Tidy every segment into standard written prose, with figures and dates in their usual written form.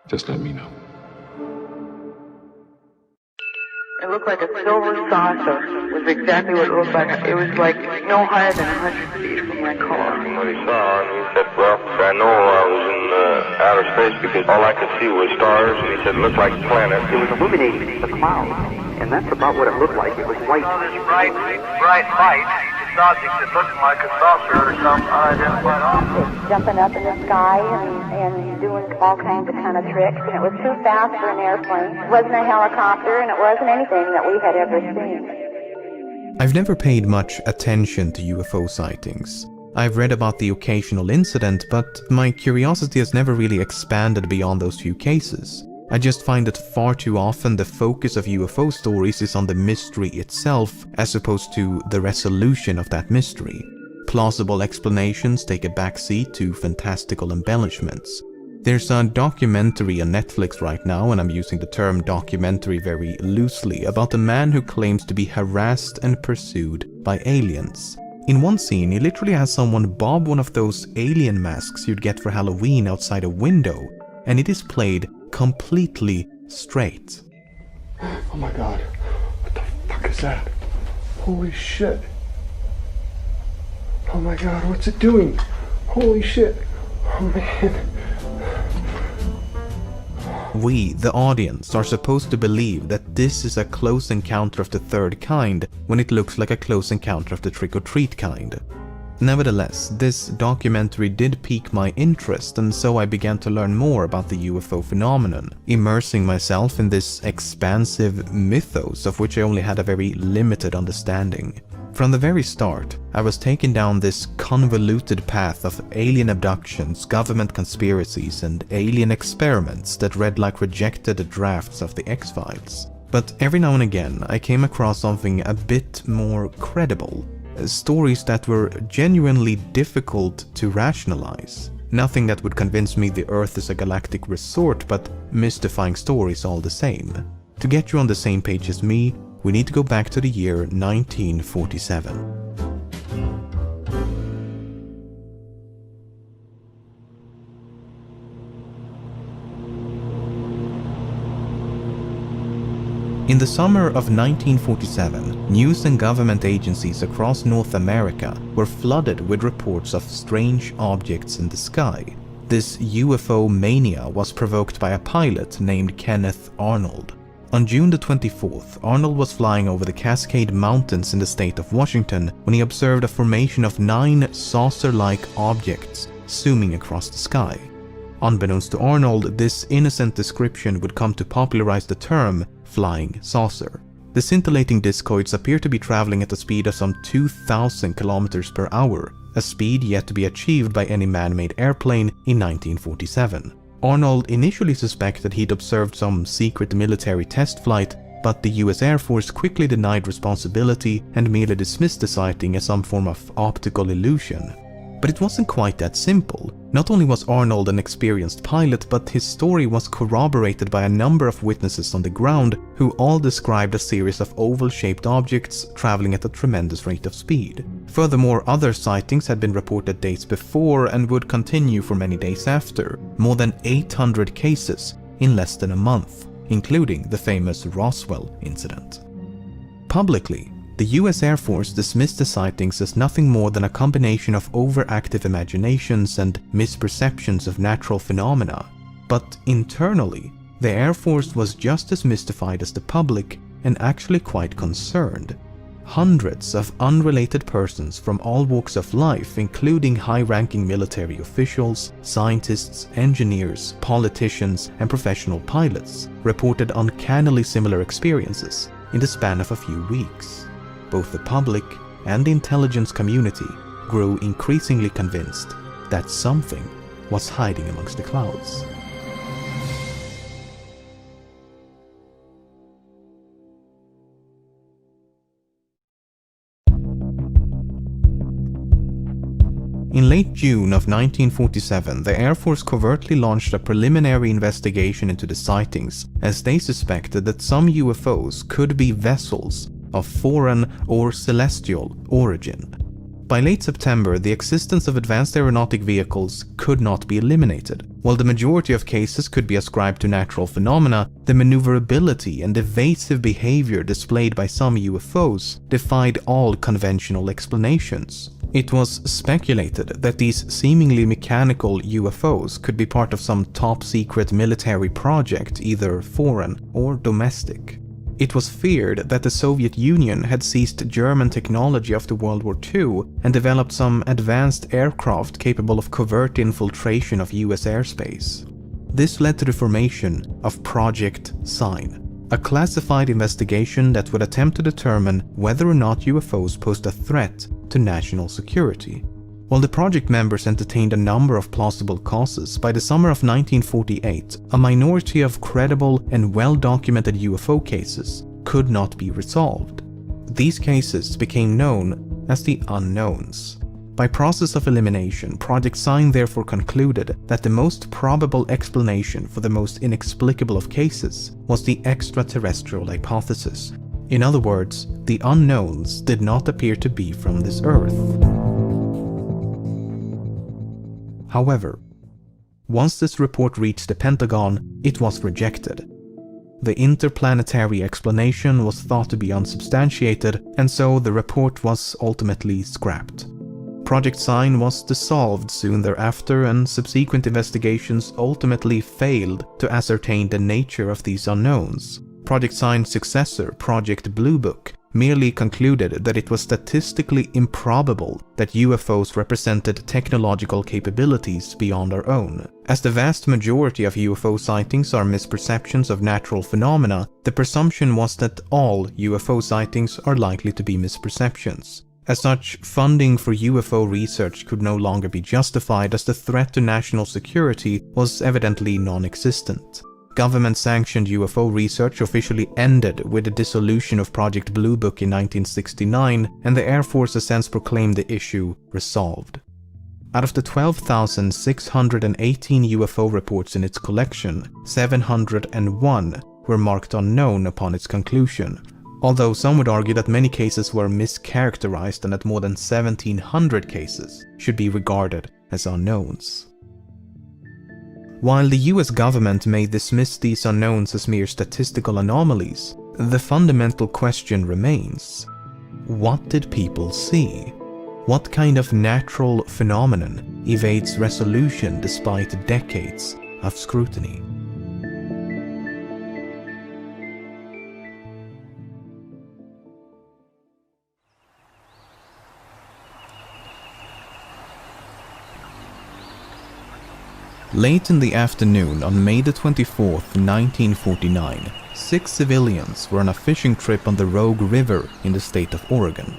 Just let me know. It looked like a silver saucer was exactly what it looked like. It was like no higher than 100 feet from my car. What he saw, and he said, well, I know I was in outer space because all I could see was stars, and he said it looked like planets. It was illuminating the clouds, and that's about what it looked like. It was white. This bright light, this object that looked like a saucer or some unidentified object. It's jumping up in the sky and doing all kinds of kind of tricks, and it was too fast for an airplane. It wasn't a helicopter, and it wasn't anything that we had ever seen. I've never paid much attention to UFO sightings. I've read about the occasional incident, but my curiosity has never really expanded beyond those few cases. I just find that far too often the focus of UFO stories is on the mystery itself as opposed to the resolution of that mystery. Plausible explanations take a backseat to fantastical embellishments. There's a documentary on Netflix right now, and I'm using the term documentary very loosely, about a man who claims to be harassed and pursued by aliens. In one scene, he literally has someone bob one of those alien masks you'd get for Halloween outside a window, and it is played completely straight. Oh my god, what the fuck is that? Holy shit. Oh my god, what's it doing? Holy shit. Oh man. We, the audience, are supposed to believe that this is a close encounter of the third kind when it looks like a close encounter of the trick-or-treat kind. Nevertheless, this documentary did pique my interest, and so I began to learn more about the UFO phenomenon, immersing myself in this expansive mythos of which I only had a very limited understanding. From the very start, I was taken down this convoluted path of alien abductions, government conspiracies, and alien experiments that read like rejected drafts of the X-Files. But every now and again, I came across something a bit more credible. Stories that were genuinely difficult to rationalize. Nothing that would convince me the Earth is a galactic resort, but mystifying stories all the same. To get you on the same page as me, we need to go back to the year 1947. In the summer of 1947, news and government agencies across North America were flooded with reports of strange objects in the sky. This UFO mania was provoked by a pilot named Kenneth Arnold. On June the 24th, Arnold was flying over the Cascade Mountains in the state of Washington when he observed a formation of 9 saucer-like objects zooming across the sky. Unbeknownst to Arnold, this innocent description would come to popularize the term flying saucer. The scintillating discoids appear to be traveling at a speed of some 2,000 kilometers per hour, a speed yet to be achieved by any man-made airplane in 1947. Arnold initially suspected he'd observed some secret military test flight, but the US Air Force quickly denied responsibility and merely dismissed the sighting as some form of optical illusion. But it wasn't quite that simple. Not only was Arnold an experienced pilot, but his story was corroborated by a number of witnesses on the ground who all described a series of oval-shaped objects traveling at a tremendous rate of speed. Furthermore, other sightings had been reported days before and would continue for many days after, more than 800 cases in less than a month, including the famous Roswell incident. Publicly, the US Air Force dismissed the sightings as nothing more than a combination of overactive imaginations and misperceptions of natural phenomena. But internally, the Air Force was just as mystified as the public and actually quite concerned. Hundreds of unrelated persons from all walks of life, including high-ranking military officials, scientists, engineers, politicians, and professional pilots, reported uncannily similar experiences in the span of a few weeks. Both the public and the intelligence community grew increasingly convinced that something was hiding amongst the clouds. In late June of 1947, the Air Force covertly launched a preliminary investigation into the sightings, as they suspected that some UFOs could be vessels of foreign or celestial origin. By late September, the existence of advanced aeronautic vehicles could not be eliminated. While the majority of cases could be ascribed to natural phenomena, the maneuverability and evasive behavior displayed by some UFOs defied all conventional explanations. It was speculated that these seemingly mechanical UFOs could be part of some top-secret military project, either foreign or domestic. It was feared that the Soviet Union had seized German technology after World War II and developed some advanced aircraft capable of covert infiltration of US airspace. This led to the formation of Project Sign, a classified investigation that would attempt to determine whether or not UFOs posed a threat to national security. While the project members entertained a number of plausible causes, by the summer of 1948, a minority of credible and well-documented UFO cases could not be resolved. These cases became known as the unknowns. By process of elimination, Project Sign therefore concluded that the most probable explanation for the most inexplicable of cases was the extraterrestrial hypothesis. In other words, the unknowns did not appear to be from this Earth. However, once this report reached the Pentagon, it was rejected. The interplanetary explanation was thought to be unsubstantiated, and so the report was ultimately scrapped. Project Sign was dissolved soon thereafter, and subsequent investigations ultimately failed to ascertain the nature of these unknowns. Project Sign's successor, Project Blue Book, merely concluded that it was statistically improbable that UFOs represented technological capabilities beyond our own. As the vast majority of UFO sightings are misperceptions of natural phenomena, the presumption was that all UFO sightings are likely to be misperceptions. As such, funding for UFO research could no longer be justified, as the threat to national security was evidently non-existent. Government-sanctioned UFO research officially ended with the dissolution of Project Blue Book in 1969, and the Air Force has since proclaimed the issue resolved. Out of the 12,618 UFO reports in its collection, 701 were marked unknown upon its conclusion, although some would argue that many cases were mischaracterized and that more than 1,700 cases should be regarded as unknowns. While the US government may dismiss these unknowns as mere statistical anomalies, the fundamental question remains: what did people see? What kind of natural phenomenon evades resolution despite decades of scrutiny? Late in the afternoon on May the 24th, 1949, 6 civilians were on a fishing trip on the Rogue River in the state of Oregon.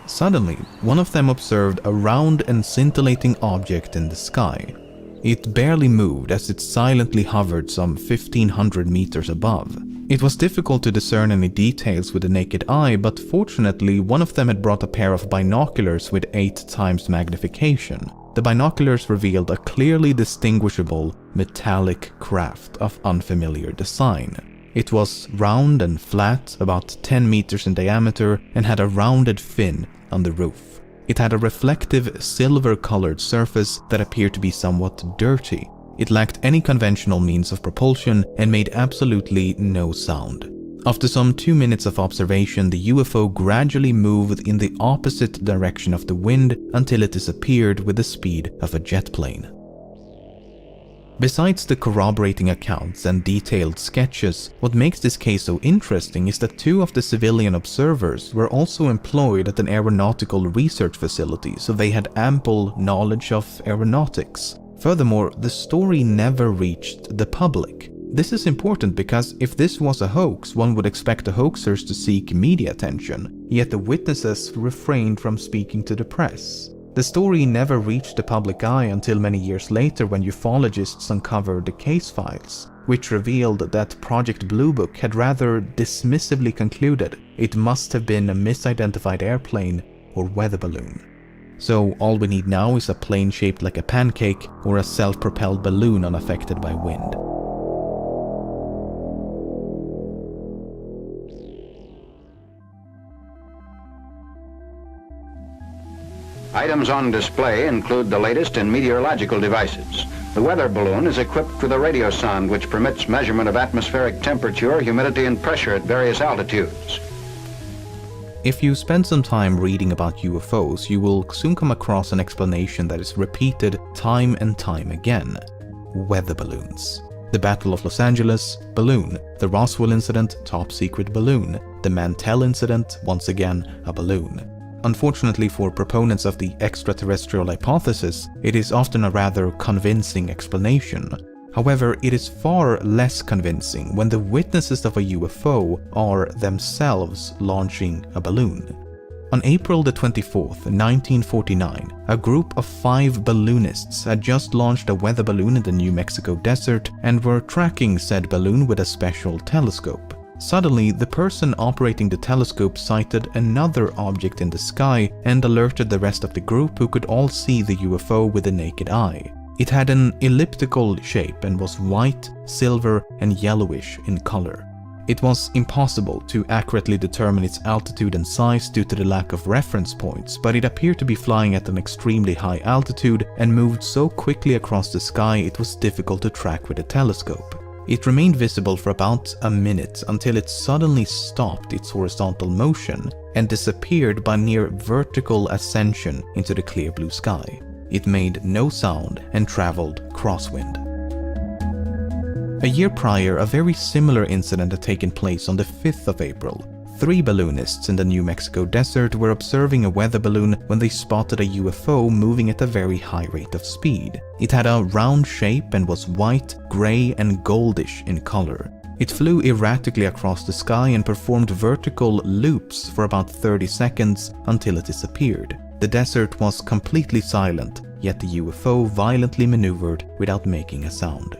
Suddenly, one of them observed a round and scintillating object in the sky. It barely moved as it silently hovered some 1,500 meters above. It was difficult to discern any details with the naked eye, but fortunately one of them had brought a pair of binoculars with 8 times magnification. The binoculars revealed a clearly distinguishable metallic craft of unfamiliar design. It was round and flat, about 10 meters in diameter, and had a rounded fin on the roof. It had a reflective silver-colored surface that appeared to be somewhat dirty. It lacked any conventional means of propulsion and made absolutely no sound. After some 2 minutes of observation, the UFO gradually moved in the opposite direction of the wind until it disappeared with the speed of a jet plane. Besides the corroborating accounts and detailed sketches, what makes this case so interesting is that 2 of the civilian observers were also employed at an aeronautical research facility, so they had ample knowledge of aeronautics. Furthermore, the story never reached the public. This is important because if this was a hoax, one would expect the hoaxers to seek media attention, yet the witnesses refrained from speaking to the press. The story never reached the public eye until many years later, when ufologists uncovered the case files, which revealed that Project Blue Book had rather dismissively concluded it must have been a misidentified airplane or weather balloon. So all we need now is a plane shaped like a pancake or a self-propelled balloon unaffected by wind. I Items on display include the latest in meteorological devices. The weather balloon is equipped with a radio sound which permits measurement of atmospheric temperature, humidity, and pressure at various altitudes. If you spend some time reading about UFOs, you will soon come across an explanation that is repeated time and time again. Weather balloons. The Battle of Los Angeles, balloon. The Roswell incident, top secret balloon. The Mantell incident, once again, a balloon. Unfortunately for proponents of the extraterrestrial hypothesis, it is often a rather convincing explanation. However, it is far less convincing when the witnesses of a UFO are themselves launching a balloon. On April the 24th, 1949, a group of 5 balloonists had just launched a weather balloon in the New Mexico desert and were tracking said balloon with a special telescope. Suddenly, the person operating the telescope sighted another object in the sky and alerted the rest of the group, who could all see the UFO with the naked eye. It had an elliptical shape and was white, silver, and yellowish in color. It was impossible to accurately determine its altitude and size due to the lack of reference points, but it appeared to be flying at an extremely high altitude and moved so quickly across the sky it was difficult to track with a telescope. It remained visible for about a minute until it suddenly stopped its horizontal motion and disappeared by near vertical ascension into the clear blue sky. It made no sound and traveled crosswind. A year prior, a very similar incident had taken place on the 5th of April. 3 balloonists in the New Mexico desert were observing a weather balloon when they spotted a UFO moving at a very high rate of speed. It had a round shape and was white, gray, and goldish in color. It flew erratically across the sky and performed vertical loops for about 30 seconds until it disappeared. The desert was completely silent, yet the UFO violently maneuvered without making a sound.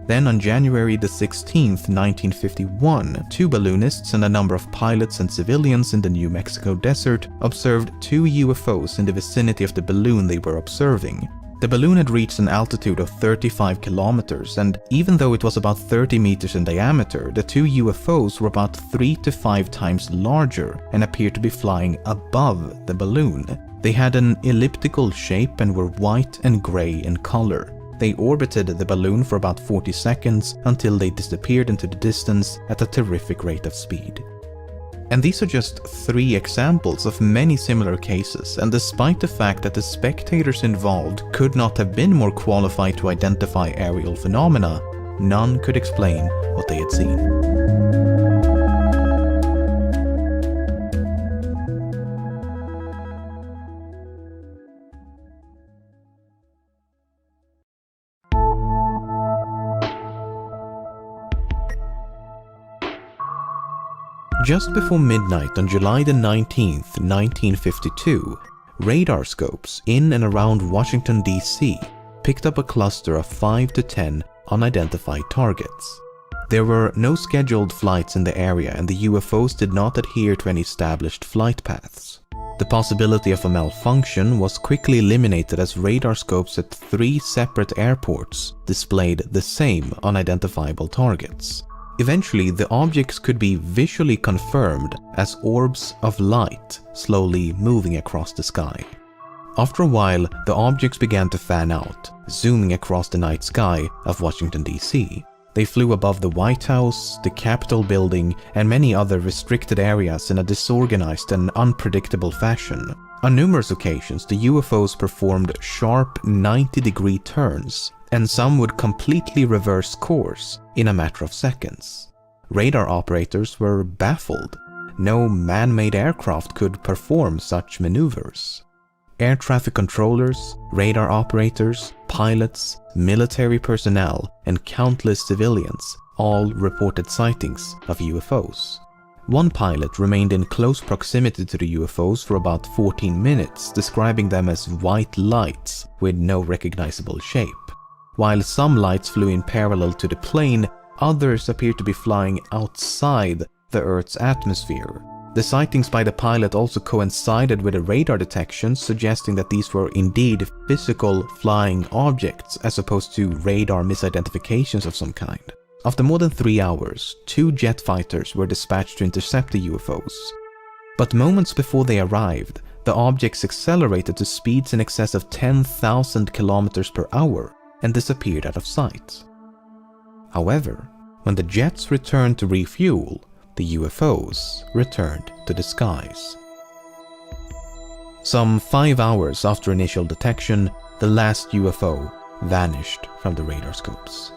Then on January the 16th, 1951, 2 balloonists and a number of pilots and civilians in the New Mexico desert observed 2 UFOs in the vicinity of the balloon they were observing. The balloon had reached an altitude of 35 kilometers, and even though it was about 30 meters in diameter, the 2 UFOs were about 3 to 5 times larger and appeared to be flying above the balloon. They had an elliptical shape and were white and gray in color. They orbited the balloon for about 40 seconds until they disappeared into the distance at a terrific rate of speed. And these are just 3 examples of many similar cases, and despite the fact that the spectators involved could not have been more qualified to identify aerial phenomena, none could explain what they had seen. Just before midnight on July the 19th, 1952, radar scopes in and around Washington, D.C. picked up a cluster of 5 to 10 unidentified targets. There were no scheduled flights in the area, and the UFOs did not adhere to any established flight paths. The possibility of a malfunction was quickly eliminated as radar scopes at 3 separate airports displayed the same unidentifiable targets. Eventually, the objects could be visually confirmed as orbs of light slowly moving across the sky. After a while, the objects began to fan out, zooming across the night sky of Washington, D.C. They flew above the White House, the Capitol building, and many other restricted areas in a disorganized and unpredictable fashion. On numerous occasions, the UFOs performed sharp 90-degree turns, and some would completely reverse course in a matter of seconds. Radar operators were baffled. No man-made aircraft could perform such maneuvers. Air traffic controllers, radar operators, pilots, military personnel, and countless civilians all reported sightings of UFOs. One pilot remained in close proximity to the UFOs for about 14 minutes, describing them as white lights with no recognizable shape. While some lights flew in parallel to the plane, others appeared to be flying outside the Earth's atmosphere. The sightings by the pilot also coincided with a radar detection, suggesting that these were indeed physical flying objects as opposed to radar misidentifications of some kind. After more than 3 hours, 2 jet fighters were dispatched to intercept the UFOs. But moments before they arrived, the objects accelerated to speeds in excess of 10,000 kilometers per hour and disappeared out of sight. However, when the jets returned to refuel, the UFOs returned to the skies. Some 5 hours after initial detection, the last UFO vanished from the radar scopes.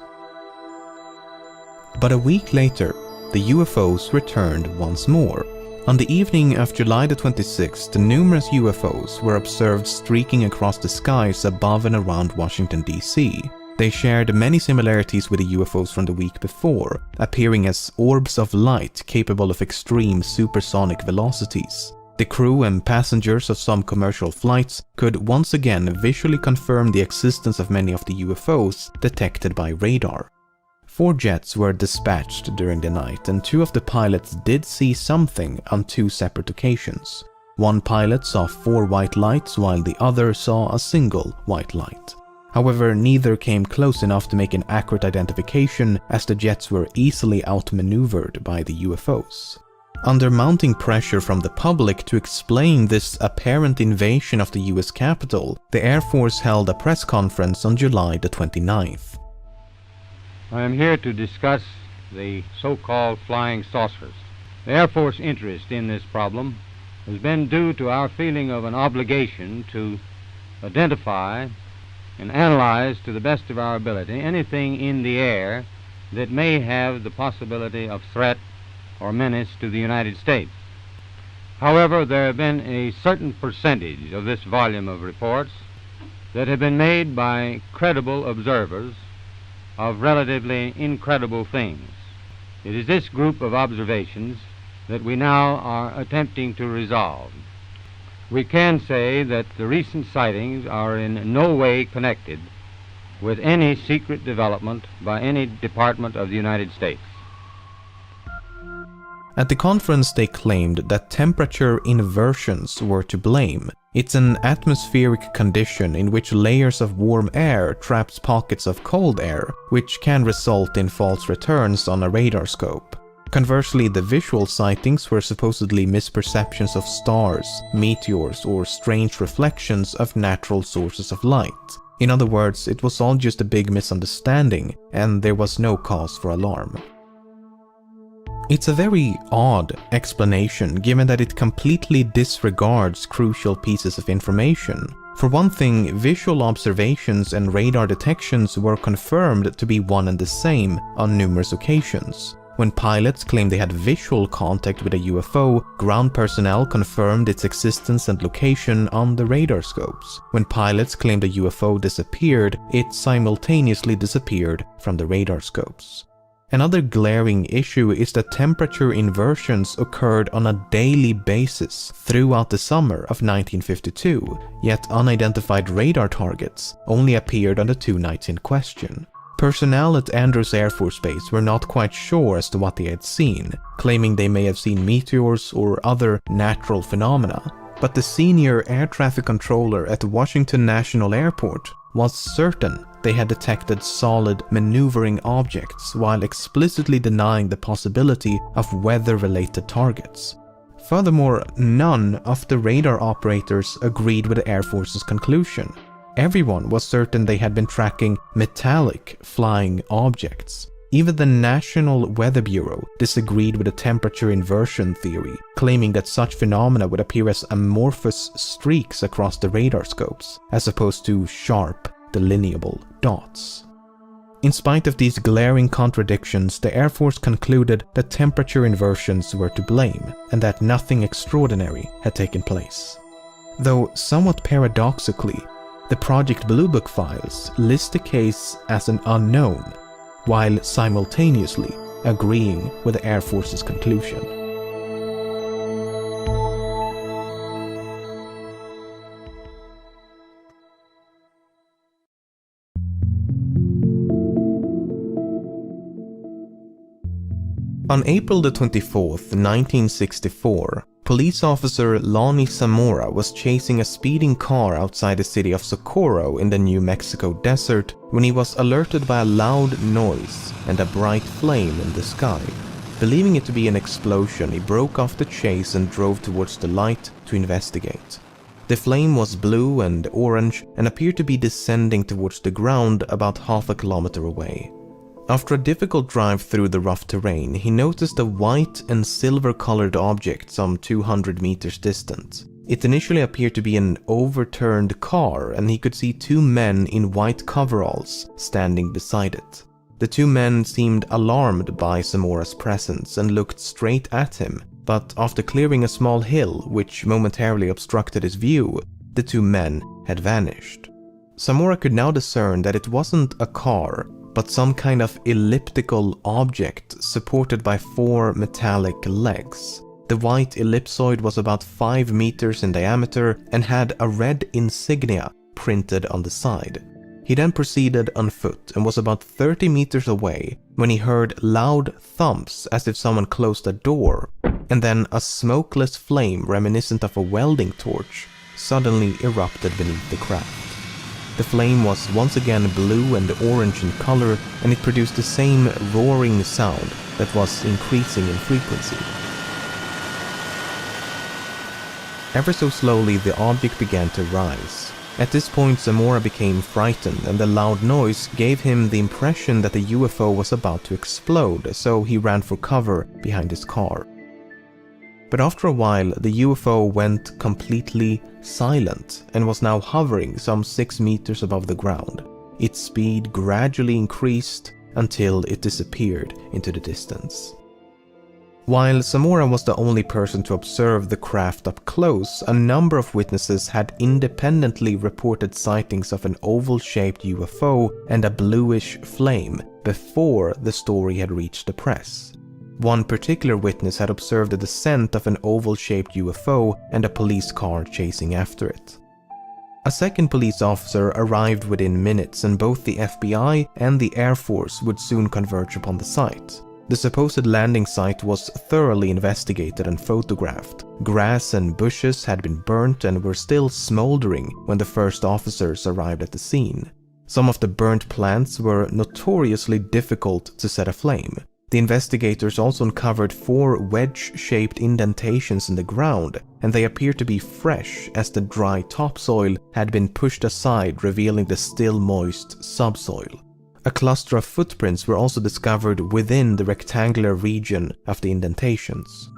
But a week later, the UFOs returned once more. On the evening of July the 26th, numerous UFOs were observed streaking across the skies above and around Washington, D.C. They shared many similarities with the UFOs from the week before, appearing as orbs of light capable of extreme supersonic velocities. The crew and passengers of some commercial flights could once again visually confirm the existence of many of the UFOs detected by radar. 4 jets were dispatched during the night, and 2 of the pilots did see something on 2 separate occasions. One pilot saw 4 white lights while the other saw a single white light. However, neither came close enough to make an accurate identification, as the jets were easily outmaneuvered by the UFOs. Under mounting pressure from the public to explain this apparent invasion of the US Capitol, the Air Force held a press conference on July the 29th. I am here to discuss the so-called flying saucers. The Air Force interest in this problem has been due to our feeling of an obligation to identify and analyze to the best of our ability anything in the air that may have the possibility of threat or menace to the United States. However, there have been a certain percentage of this volume of reports that have been made by credible observers of relatively incredible things. It is this group of observations that we now are attempting to resolve. We can say that the recent sightings are in no way connected with any secret development by any department of the United States. At the conference, they claimed that temperature inversions were to blame. It's an atmospheric condition in which layers of warm air traps pockets of cold air, which can result in false returns on a radar scope. Conversely, the visual sightings were supposedly misperceptions of stars, meteors, or strange reflections of natural sources of light. In other words, it was all just a big misunderstanding, and there was no cause for alarm. It's a very odd explanation, given that it completely disregards crucial pieces of information. For one thing, visual observations and radar detections were confirmed to be one and the same on numerous occasions. When pilots claimed they had visual contact with a UFO, ground personnel confirmed its existence and location on the radar scopes. When pilots claimed a UFO disappeared, it simultaneously disappeared from the radar scopes. Another glaring issue is that temperature inversions occurred on a daily basis throughout the summer of 1952, yet unidentified radar targets only appeared on the 2 nights in question. Personnel at Andrews Air Force Base were not quite sure as to what they had seen, claiming they may have seen meteors or other natural phenomena. But the senior air traffic controller at Washington National Airport was certain they had detected solid maneuvering objects while explicitly denying the possibility of weather-related targets. Furthermore, none of the radar operators agreed with the Air Force's conclusion. Everyone was certain they had been tracking metallic flying objects. Even the National Weather Bureau disagreed with the temperature inversion theory, claiming that such phenomena would appear as amorphous streaks across the radar scopes, as opposed to sharp, delineable dots. In spite of these glaring contradictions, the Air Force concluded that temperature inversions were to blame, and that nothing extraordinary had taken place. Though somewhat paradoxically, the Project Blue Book files list the case as an unknown, while simultaneously agreeing with the Air Force's conclusion. On April the 24th, 1964, police officer Lonnie Zamora was chasing a speeding car outside the city of Socorro in the New Mexico desert when he was alerted by a loud noise and a bright flame in the sky. Believing it to be an explosion, he broke off the chase and drove towards the light to investigate. The flame was blue and orange and appeared to be descending towards the ground about half a kilometer away. After a difficult drive through the rough terrain, he noticed a white and silver-colored object some 200 meters distant. It initially appeared to be an overturned car, and he could see two men in white coveralls standing beside it. The two men seemed alarmed by Zamora's presence and looked straight at him, but after clearing a small hill, which momentarily obstructed his view, the two men had vanished. Zamora could now discern that it wasn't a car, but some kind of elliptical object supported by 4 metallic legs. The white ellipsoid was about 5 meters in diameter and had a red insignia printed on the side. He then proceeded on foot and was about 30 meters away when he heard loud thumps as if someone closed a door, and then a smokeless flame reminiscent of a welding torch suddenly erupted beneath the craft. The flame was once again blue and orange in color, and it produced the same roaring sound that was increasing in frequency. Ever so slowly, the object began to rise. At this point, Zamora became frightened, and the loud noise gave him the impression that the UFO was about to explode, so he ran for cover behind his car. But after a while, the UFO went completely silent and was now hovering some 6 meters above the ground. Its speed gradually increased until it disappeared into the distance. While Zamora was the only person to observe the craft up close, a number of witnesses had independently reported sightings of an oval-shaped UFO and a bluish flame before the story had reached the press. One particular witness had observed the descent of an oval-shaped UFO and a police car chasing after it. A second police officer arrived within minutes, and both the FBI and the Air Force would soon converge upon the site. The supposed landing site was thoroughly investigated and photographed. Grass and bushes had been burnt and were still smoldering when the first officers arrived at the scene. Some of the burnt plants were notoriously difficult to set aflame. The investigators also uncovered 4 wedge-shaped indentations in the ground, and they appeared to be fresh as the dry topsoil had been pushed aside, revealing the still moist subsoil. A cluster of footprints were also discovered within the rectangular region of the indentations.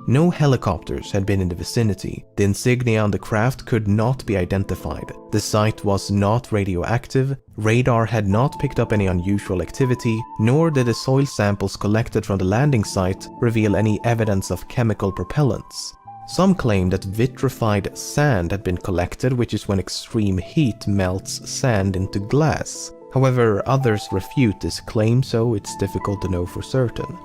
No helicopters had been in the vicinity. The insignia on the craft could not be identified. The site was not radioactive, radar had not picked up any unusual activity, nor did the soil samples collected from the landing site reveal any evidence of chemical propellants. Some claim that vitrified sand had been collected, which is when extreme heat melts sand into glass. However, others refute this claim, so it's difficult to know for certain.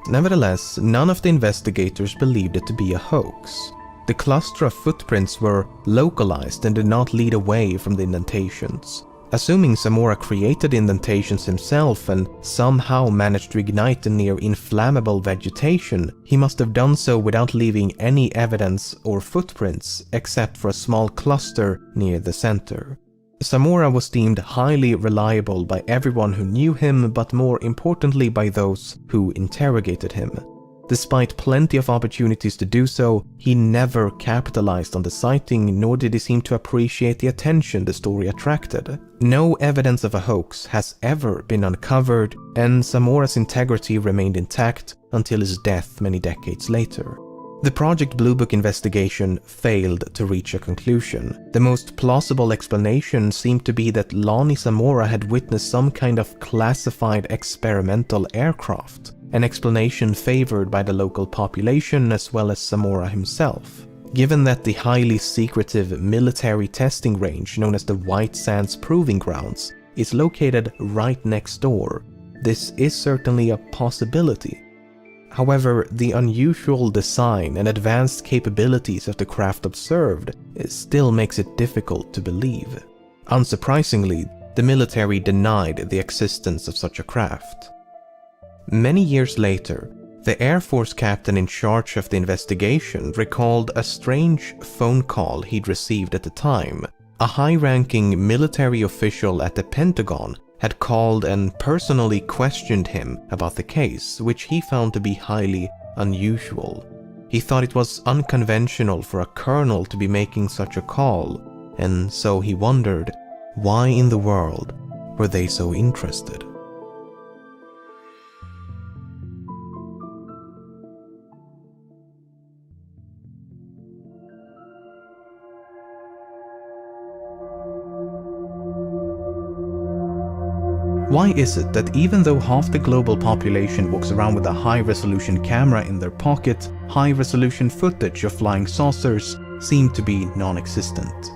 Nevertheless, none of the investigators believed it to be a hoax. The cluster of footprints were localized and did not lead away from the indentations. Assuming Zamora created the indentations himself and somehow managed to ignite the near inflammable vegetation, he must have done so without leaving any evidence or footprints except for a small cluster near the center. Zamora was deemed highly reliable by everyone who knew him, but more importantly by those who interrogated him. Despite plenty of opportunities to do so, he never capitalized on the sighting, nor did he seem to appreciate the attention the story attracted. No evidence of a hoax has ever been uncovered, and Zamora's integrity remained intact until his death many decades later. The Project Blue Book investigation failed to reach a conclusion. The most plausible explanation seemed to be that Lonnie Zamora had witnessed some kind of classified experimental aircraft, an explanation favored by the local population as well as Zamora himself. Given that the highly secretive military testing range known as the White Sands Proving Grounds is located right next door, this is certainly a possibility. However, the unusual design and advanced capabilities of the craft observed still makes it difficult to believe. Unsurprisingly, the military denied the existence of such a craft. Many years later, the Air Force captain in charge of the investigation recalled a strange phone call he'd received at the time. A high-ranking military official at the Pentagon had called and personally questioned him about the case, which he found to be highly unusual. He thought it was unconventional for a colonel to be making such a call, and so he wondered, why in the world were they so interested? Why is it that even though half the global population walks around with a high-resolution camera in their pocket, high-resolution footage of flying saucers seem to be non-existent?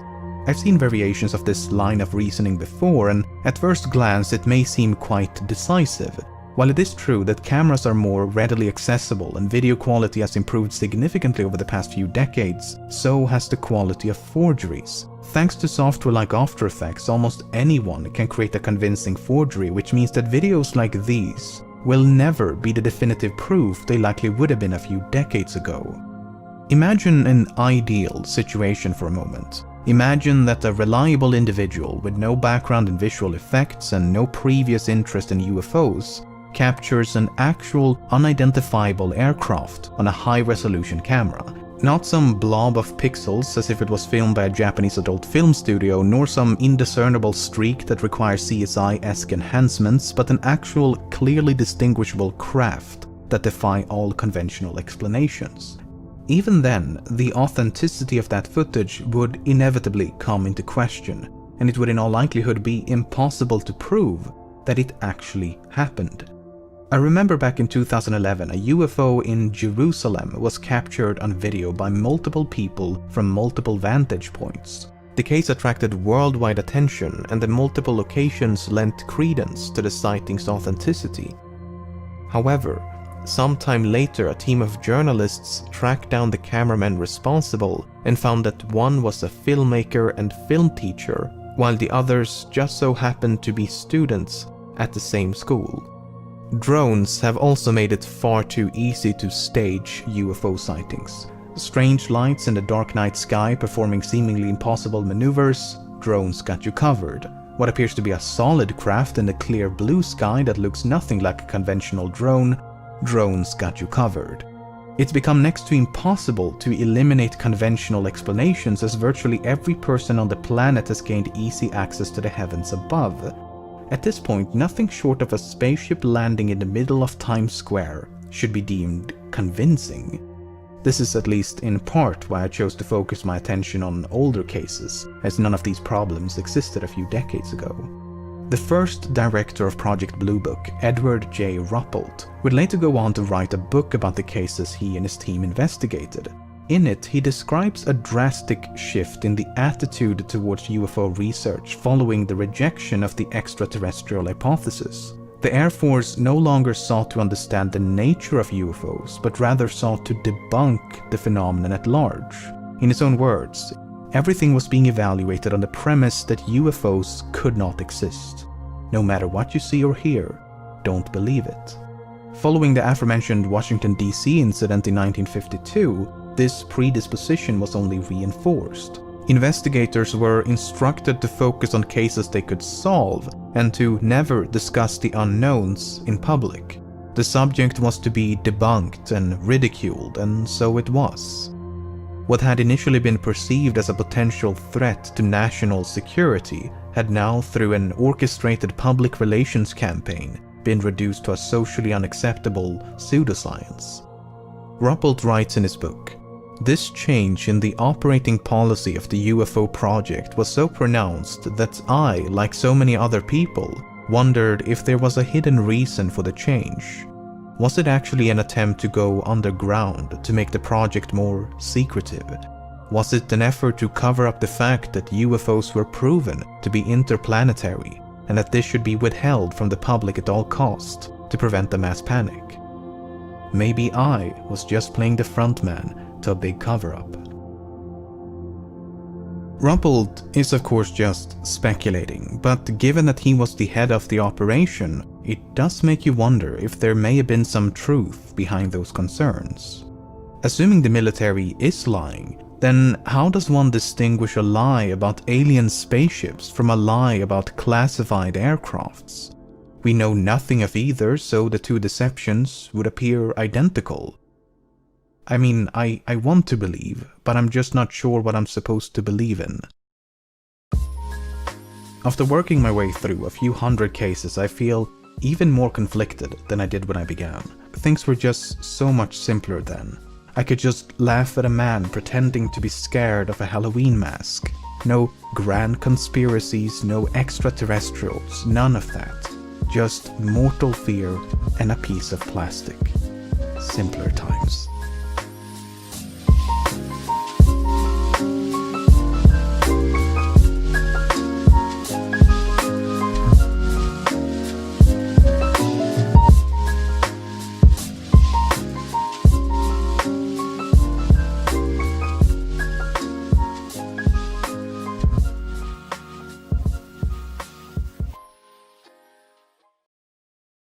I've seen variations of this line of reasoning before, and at first glance it may seem quite decisive. While it is true that cameras are more readily accessible and video quality has improved significantly over the past few decades, so has the quality of forgeries. Thanks to software like After Effects, almost anyone can create a convincing forgery, which means that videos like these will never be the definitive proof they likely would have been a few decades ago. Imagine an ideal situation for a moment. Imagine that a reliable individual with no background in visual effects and no previous interest in UFOs captures an actual unidentifiable aircraft on a high-resolution camera. Not some blob of pixels as if it was filmed by a Japanese adult film studio, nor some indiscernible streak that requires CSI-esque enhancements, but an actual, clearly distinguishable craft that defy all conventional explanations. Even then, the authenticity of that footage would inevitably come into question, and it would in all likelihood be impossible to prove that it actually happened. I remember back in 2011, a UFO in Jerusalem was captured on video by multiple people from multiple vantage points. The case attracted worldwide attention, and the multiple locations lent credence to the sighting's authenticity. However, sometime later, a team of journalists tracked down the cameramen responsible and found that one was a filmmaker and film teacher, while the others just so happened to be students at the same school. Drones have also made it far too easy to stage UFO sightings. Strange lights in the dark night sky performing seemingly impossible maneuvers, drones got you covered. What appears to be a solid craft in the clear blue sky that looks nothing like a conventional drone, drones got you covered. It's become next to impossible to eliminate conventional explanations, as virtually every person on the planet has gained easy access to the heavens above. At this point, nothing short of a spaceship landing in the middle of Times Square should be deemed convincing. This is at least in part why I chose to focus my attention on older cases, as none of these problems existed a few decades ago. The first director of Project Blue Book, Edward J. Ruppelt, would later go on to write a book about the cases he and his team investigated. In it, he describes a drastic shift in the attitude towards UFO research following the rejection of the extraterrestrial hypothesis. The Air Force no longer sought to understand the nature of UFOs, but rather sought to debunk the phenomenon at large. In his own words, everything was being evaluated on the premise that UFOs could not exist. No matter what you see or hear, don't believe it. Following the aforementioned Washington, D.C. incident in 1952, this predisposition was only reinforced. Investigators were instructed to focus on cases they could solve and to never discuss the unknowns in public. The subject was to be debunked and ridiculed, and so it was. What had initially been perceived as a potential threat to national security had now, through an orchestrated public relations campaign, been reduced to a socially unacceptable pseudoscience. Ruppelt writes in his book, "This change in the operating policy of the UFO project was so pronounced that I, like so many other people, wondered if there was a hidden reason for the change. Was it actually an attempt to go underground to make the project more secretive? Was it an effort to cover up the fact that UFOs were proven to be interplanetary and that this should be withheld from the public at all cost to prevent a mass panic? Maybe I was just playing the frontman to a big cover-up." Ruppelt is of course just speculating, but given that he was the head of the operation, it does make you wonder if there may have been some truth behind those concerns. Assuming the military is lying, then how does one distinguish a lie about alien spaceships from a lie about classified aircrafts? We know nothing of either, so the two deceptions would appear identical. I mean, I want to believe, but I'm just not sure what I'm supposed to believe in. After working my way through a few hundred cases, I feel even more conflicted than I did when I began. Things were just so much simpler then. I could just laugh at a man pretending to be scared of a Halloween mask. No grand conspiracies, no extraterrestrials, none of that. Just mortal fear and a piece of plastic. Simpler times.